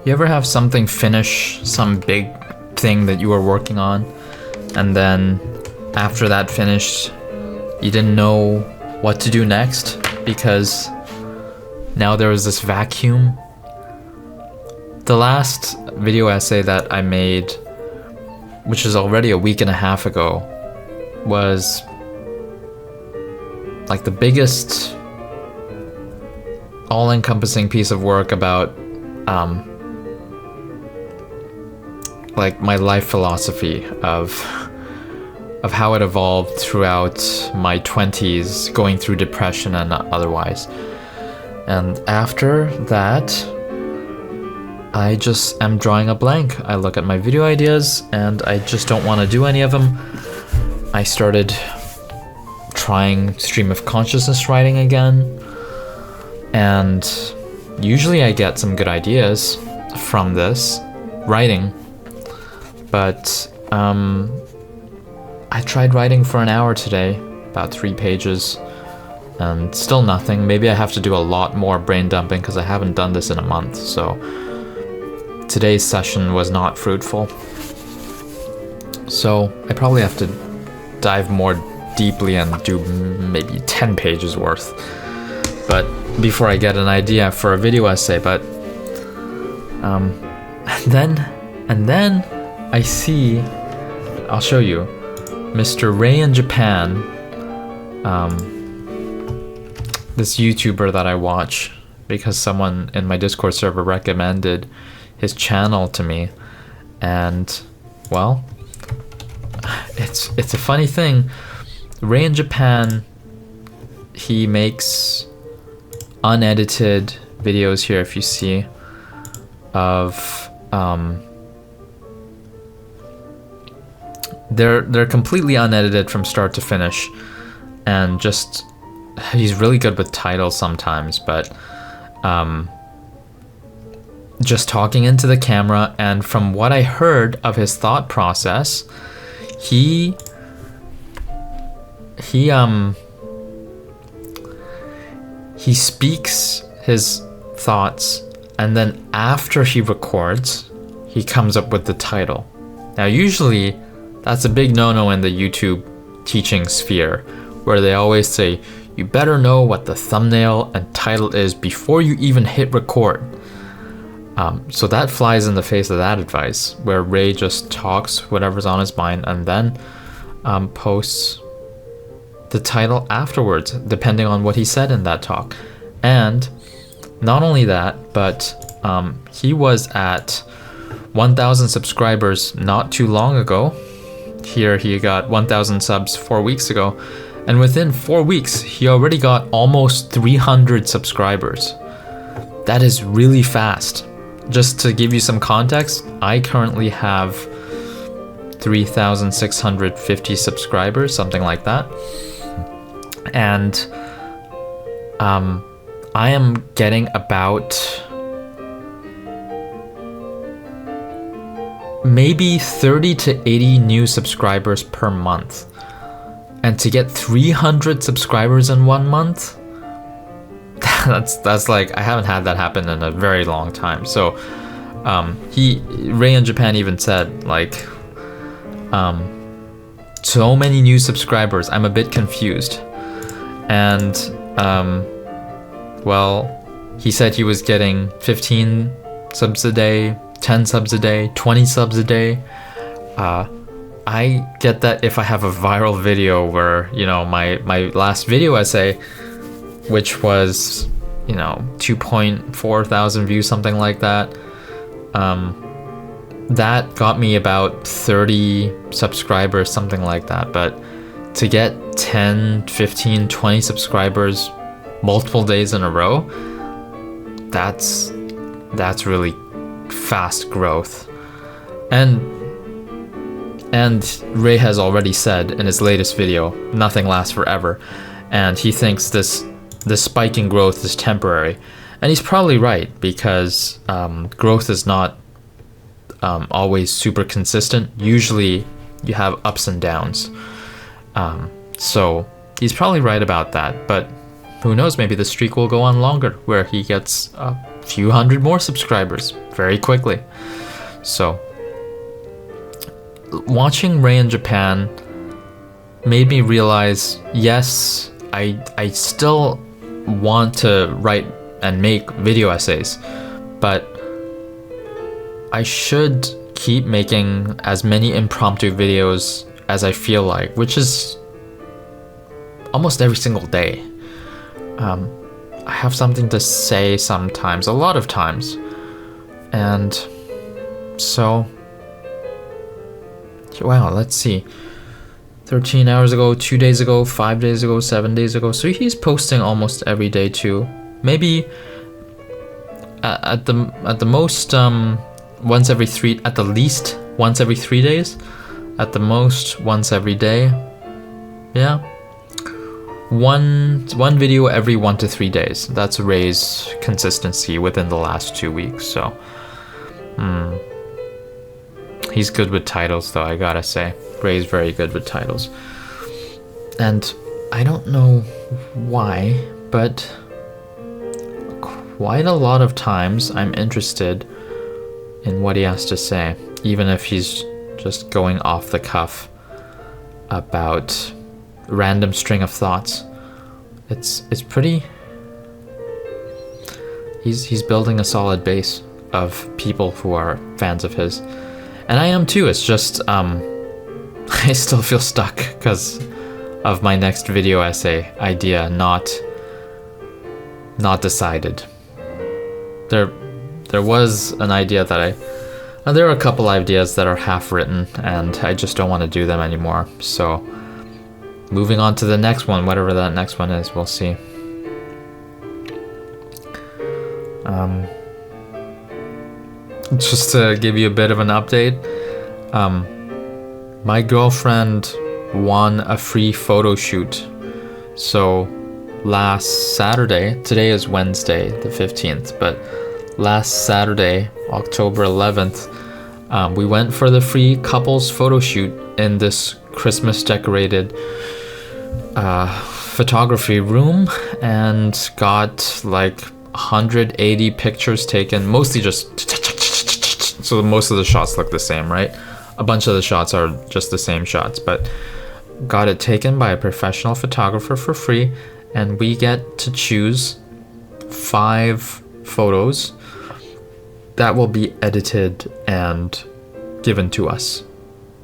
You ever have something finish, some big thing that you were working on, and then after that finished, you didn't know what to do next because now there was this vacuum? The last video essay that I made, which is already a week and a half ago, was like the biggest all-encompassing piece of work about like my life philosophy of how it evolved throughout my 20s, going through depression and otherwise. And after that, I just am drawing a blank. I look at my video ideas and I just don't want to do any of them. I started trying stream of consciousness writing again, and usually I get some good ideas from this writing, but I tried writing for an hour today, about 3 pages, and still nothing. Maybe I have to do a lot more brain dumping because I haven't done this in a month, so today's session was not fruitful. So I probably have to dive more deeply and do maybe 10 pages worth, but before I get an idea for a video essay. But and then I see, I'll show you, Mr. Ray in Japan, this YouTuber that I watch because someone in my Discord server recommended his channel to me, and well, it's a funny thing. Ray in Japan, he makes unedited videos here, if you see, of they're completely unedited from start to finish, and just he's really good with titles sometimes, but just talking into the camera. And from what I heard of his thought process, he speaks his thoughts, and then after he records, he comes up with the title. Now usually that's a big no-no in the YouTube teaching sphere, where they always say you better know what the thumbnail and title is before you even hit record. So that flies in the face of that advice, where Ray just talks whatever's on his mind and then posts the title afterwards, depending on what he said in that talk. And not only that, but he was at 1,000 subscribers not too long ago. Here he got 1,000 subs 4 weeks ago, and within 4 weeks he already got almost 300 subscribers. That is really fast. Just to give you some context, I currently have 3,650 subscribers, something like that. And I am getting about maybe 30 to 80 new subscribers per month. And to get 300 subscribers in 1 month, that's like, I haven't had that happen in a very long time. So Ray in Japan even said, like, so many new subscribers, I'm a bit confused. And well, he said he was getting 15 subs a day, 10 subs a day, 20 subs a day. I get that if I have a viral video where, you know, my last video essay, which was, you know, 2.4 thousand views, something like that, that got me about 30 subscribers, something like that. But to get 10, 15, 20 subscribers multiple days in a row, that's really fast growth. And Ray has already said in his latest video, nothing lasts forever, and he thinks this spike in growth is temporary. And he's probably right, because growth is not always super consistent. Usually you have ups and downs. So he's probably right about that, but who knows, maybe the streak will go on longer, where he gets few hundred more subscribers very quickly. So watching Ray in Japan made me realize, yes, I still want to write and make video essays, but I should keep making as many impromptu videos as I feel like, which is almost every single day. I have something to say sometimes, a lot of times, and so, wow, let's see, 13 hours ago, 2 days ago, 5 days ago, 7 days ago, so he's posting almost every day too. Maybe at the most once every 3, at the least once every 3 days, at the most once every day. Yeah, one video every 1 to 3 days. That's Ray's consistency within the last 2 weeks. So he's good with titles, though, I gotta say. Ray's very good with titles, and I don't know why, but quite a lot of times I'm interested in what he has to say, even if he's just going off the cuff about random string of thoughts. It's pretty. He's building a solid base of people who are fans of his, and I am too. It's just I still feel stuck because of my next video essay idea not decided. There was an idea that there are a couple ideas that are half written, and I just don't want to do them anymore. So moving on to the next one, whatever that next one is, we'll see. Just to give you a bit of an update, my girlfriend won a free photo shoot. So last Saturday, today is Wednesday the 15th, but last Saturday, October 11th, we went for the free couples photo shoot in this Christmas decorated photography room, and got like 180 pictures taken, mostly just so most of the shots look the same, right? A bunch of the shots are just the same shots, but got it taken by a professional photographer for free, and we get to choose 5 photos that will be edited and given to us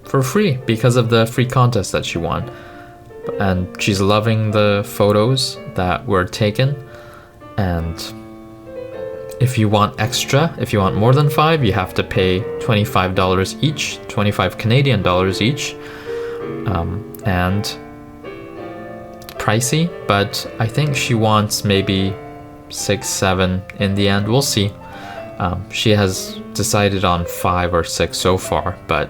for free because of the free contest that she won. And she's loving the photos that were taken, and if you want extra, if you want more than 5, you have to pay $25 each, 25 Canadian dollars each, and pricey, but I think she wants maybe 6, 7 in the end. We'll see. She has decided on 5 or 6 so far, but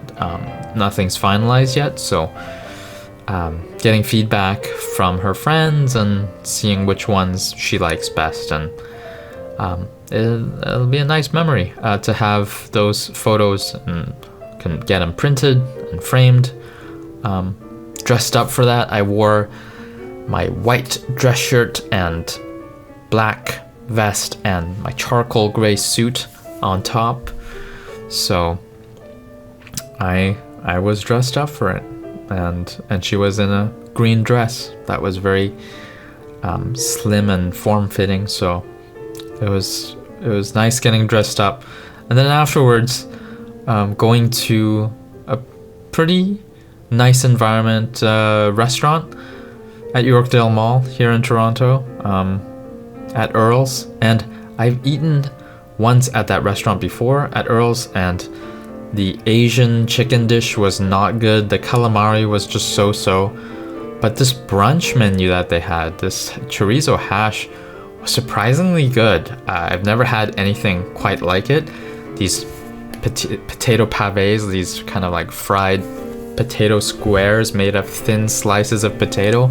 nothing's finalized yet, so getting feedback from her friends and seeing which ones she likes best, and it'll be a nice memory to have those photos and can get them printed and framed. Dressed up for that, I wore my white dress shirt and black vest and my charcoal gray suit on top, so I was dressed up for it, and she was in a green dress that was very slim and form-fitting, so it was nice getting dressed up. And then afterwards, going to a pretty nice environment restaurant at Yorkdale Mall here in Toronto, at Earl's, and I've eaten once at that restaurant before at Earl's, and the Asian chicken dish was not good. The calamari was just so-so, but this brunch menu that they had, this chorizo hash, was surprisingly good. I've never had anything quite like it. These potato pavés, these kind of like fried potato squares made of thin slices of potato,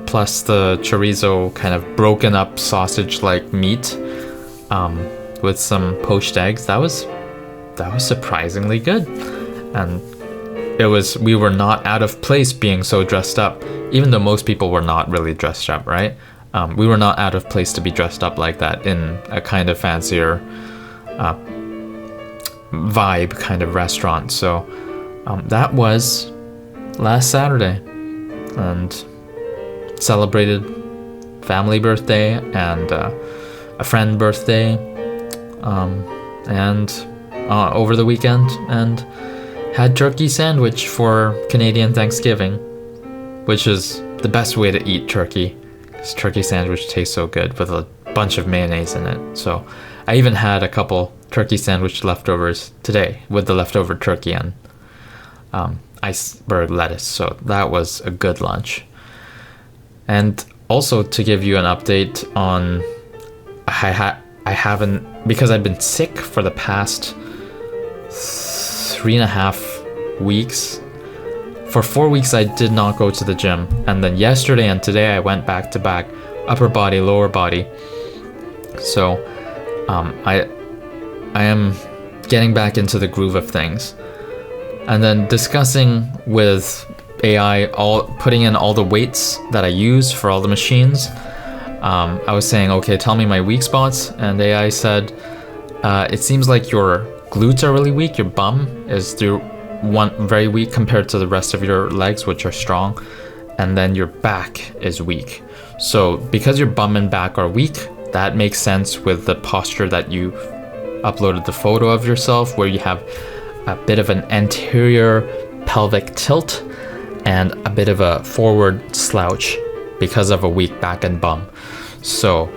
plus the chorizo kind of broken up sausage like meat, with some poached eggs. That was surprisingly good, and we were not out of place being so dressed up, even though most people were not really dressed up, right? we were not out of place to be dressed up like that in a kind of fancier vibe kind of restaurant. So that was last Saturday, and celebrated family birthday and a friend birthday, and over the weekend, and had turkey sandwich for Canadian Thanksgiving, which is the best way to eat turkey, because turkey sandwich tastes so good with a bunch of mayonnaise in it. So I even had a couple turkey sandwich leftovers today with the leftover turkey and iceberg lettuce. So that was a good lunch. And also to give you an update on, I haven't, because I've been sick for the past 3.5 weeks. For 4 weeks I did not go to the gym, and then yesterday and today I went back to back, upper body, lower body. So I am getting back into the groove of things. And then discussing with AI, putting in all the weights that I use for all the machines. I was saying, okay, tell me my weak spots, and AI said, it seems like your glutes are really weak, your bum is very weak compared to the rest of your legs, which are strong, and then your back is weak. So because your bum and back are weak, that makes sense with the posture that you uploaded the photo of yourself, where you have a bit of an anterior pelvic tilt and a bit of a forward slouch because of a weak back and bum. So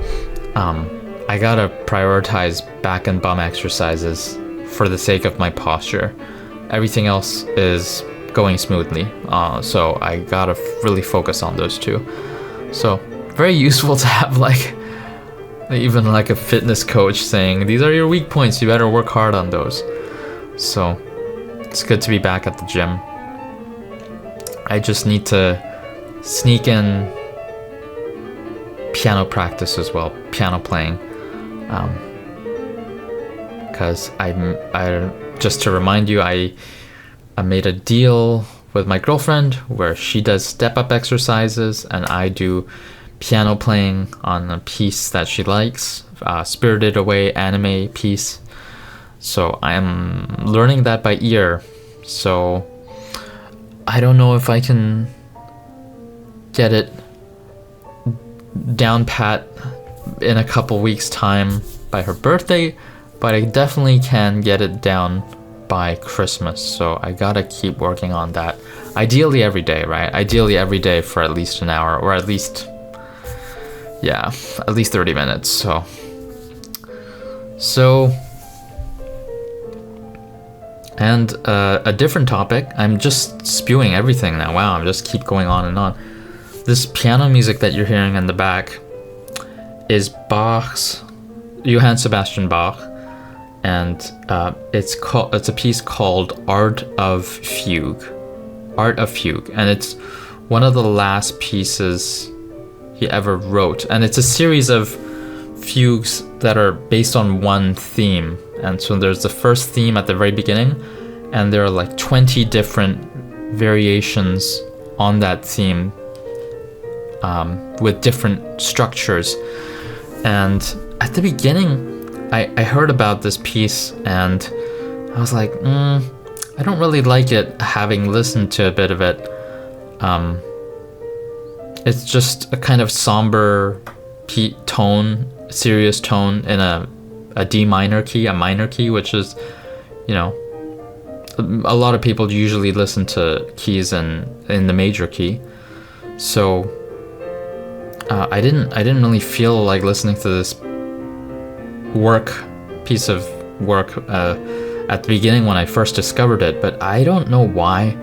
I gotta prioritize back and bum exercises for the sake of my posture. Everything else is going smoothly, so I gotta really focus on those two. So very useful to have even like a fitness coach saying, these are your weak points, you better work hard on those. So it's good to be back at the gym. I just need to sneak in piano practice as well, piano playing, because I just to remind you, I made a deal with my girlfriend where she does step-up exercises and I do piano playing on a piece that she likes, Spirited Away anime piece. So I'm learning that by ear. So I don't know if I can get it down pat in a couple weeks time by her birthday, but I definitely can get it down by Christmas. So I gotta keep working on that. Ideally every day, right? Ideally every day for at least an hour, or at least 30 minutes. So and a different topic. I'm just spewing everything now. Wow, I'm just keep going on and on. This piano music that you're hearing in the back is Johann Sebastian Bach, and it's a piece called Art of Fugue, and it's one of the last pieces he ever wrote, and it's a series of fugues that are based on one theme. And so there's the first theme at the very beginning, and there are like 20 different variations on that theme, with different structures. And at the beginning I heard about this piece and I was like, I don't really like it, having listened to a bit of it. It's just a kind of somber tone, serious tone in a D minor key, a minor key, which is, a lot of people usually listen to keys in the major key. So I didn't really feel like listening to this piece of work at the beginning when I first discovered it, but I don't know why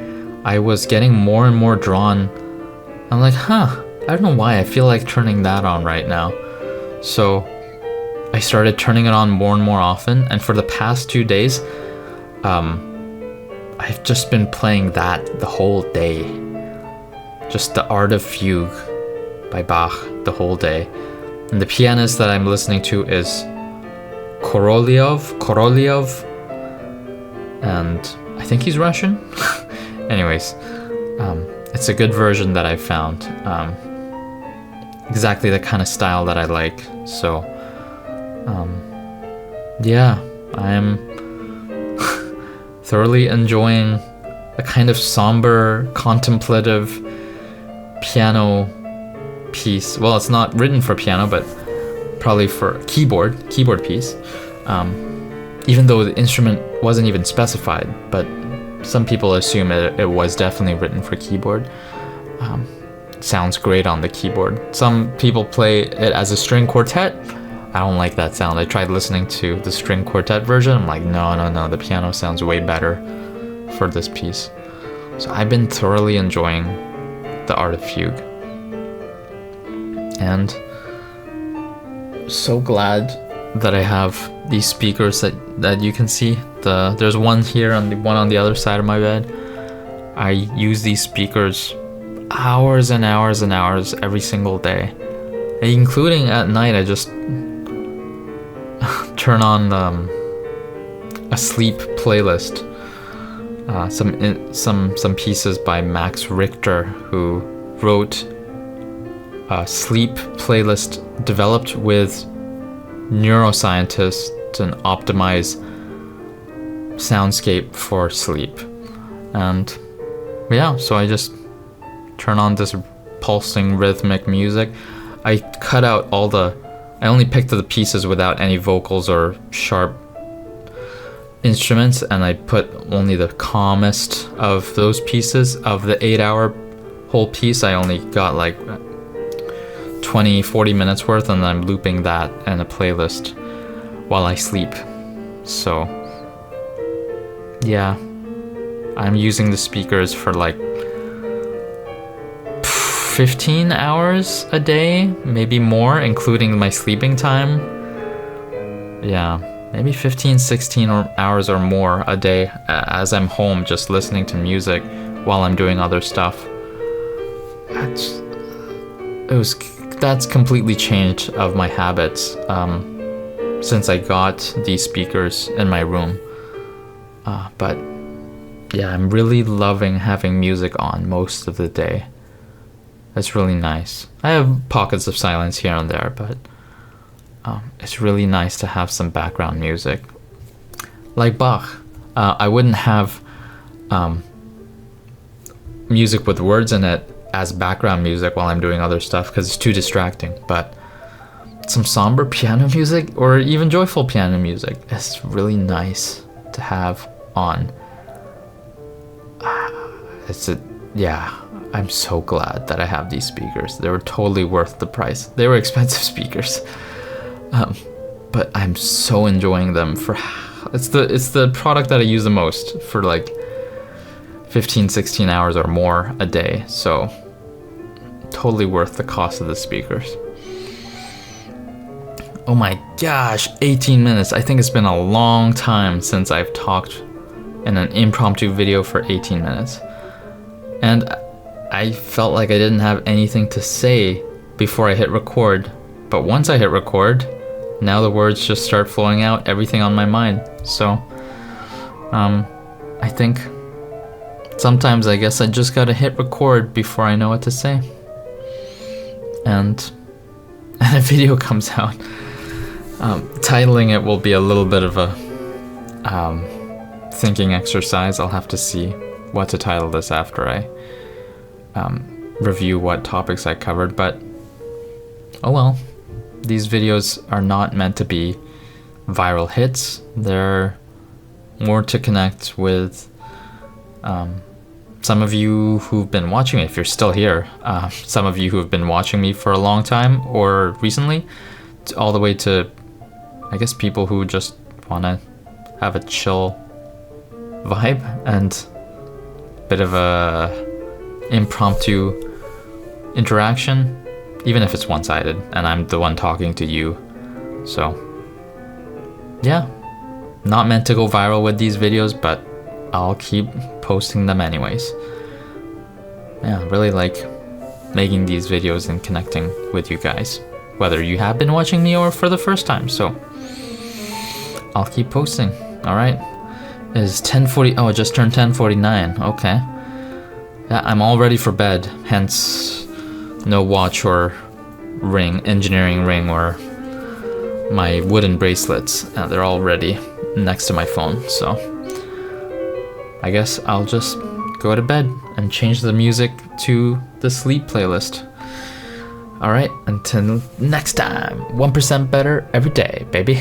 I was getting more and more drawn. I'm like, I don't know why I feel like turning that on right now. So I started turning it on more and more often, and for the past 2 days I've just been playing that the whole day. Just the Art of Fugue by Bach the whole day. And the pianist that I'm listening to is Korolev, and I think he's Russian. Anyways, it's a good version that I found. exactly the kind of style that I like. So, yeah, I'm thoroughly enjoying a kind of somber, contemplative piano piece. Well, it's not written for piano, but probably for keyboard piece. Even though the instrument wasn't even specified, but some people assume it was definitely written for keyboard. Sounds great on the keyboard. Some people play it as a string quartet. I don't like that sound. I tried listening to the string quartet version. I'm like, no, the piano sounds way better for this piece. So I've been thoroughly enjoying the art of fugue. And so glad that I have these speakers that you can see. There's one here and the one on the other side of my bed. I use these speakers hours and hours and hours every single day, including at night. I just turn on a sleep playlist, some pieces by Max Richter, who wrote a sleep playlist developed with neuroscientists to optimize soundscape for sleep. And yeah, so I just turn on this pulsing rhythmic music. I cut out I only picked the pieces without any vocals or sharp instruments, and I put only the calmest of those pieces. Of the 8-hour whole piece, I only got like 20-40 minutes worth, and I'm looping that in a playlist while I sleep. So yeah, I'm using the speakers for like 15 hours a day, maybe more, including my sleeping time. Yeah, maybe 15-16 hours or more a day as I'm home, just listening to music while I'm doing other stuff. That's completely changed of my habits since I got these speakers in my room. But yeah, I'm really loving having music on most of the day. It's really nice. I have pockets of silence here and there, but it's really nice to have some background music. Like Bach, I wouldn't have music with words in it as background music while I'm doing other stuff because it's too distracting. But some somber piano music or even joyful piano music is really nice to have on. Yeah, I'm so glad that I have these speakers. They were totally worth the price. They were expensive speakers, but I'm so enjoying them. It's the product that I use the most for like 15-16 hours or more a day. So totally worth the cost of the speakers. Oh my gosh, 18 minutes. I think it's been a long time since I've talked in an impromptu video for 18 minutes. And I felt like I didn't have anything to say before I hit record. But once I hit record, now the words just start flowing out, everything on my mind. So, I think sometimes I guess I just gotta hit record before I know what to say. And a video comes out. Titling it will be a little bit of a thinking exercise. I'll have to see what to title this after I review what topics I covered, but oh well. These videos are not meant to be viral hits. They're more to connect with some of you who've been watching me, if you're still here, some of you who have been watching me for a long time or recently, all the way to, I guess, people who just want to have a chill vibe and bit of a impromptu interaction, even if it's one-sided and I'm the one talking to you. So yeah, not meant to go viral with these videos, but I'll keep posting them anyways. Yeah, really like making these videos and connecting with you guys, whether you have been watching me or for the first time. So I'll keep posting. All right, it is 10:40. Oh, it just turned 10:49. Okay. Yeah, I'm all ready for bed, hence no watch or ring, engineering ring, or my wooden bracelets. They're all ready next to my phone, so I guess I'll just go to bed and change the music to the sleep playlist. Alright, until next time, 1% better every day, baby.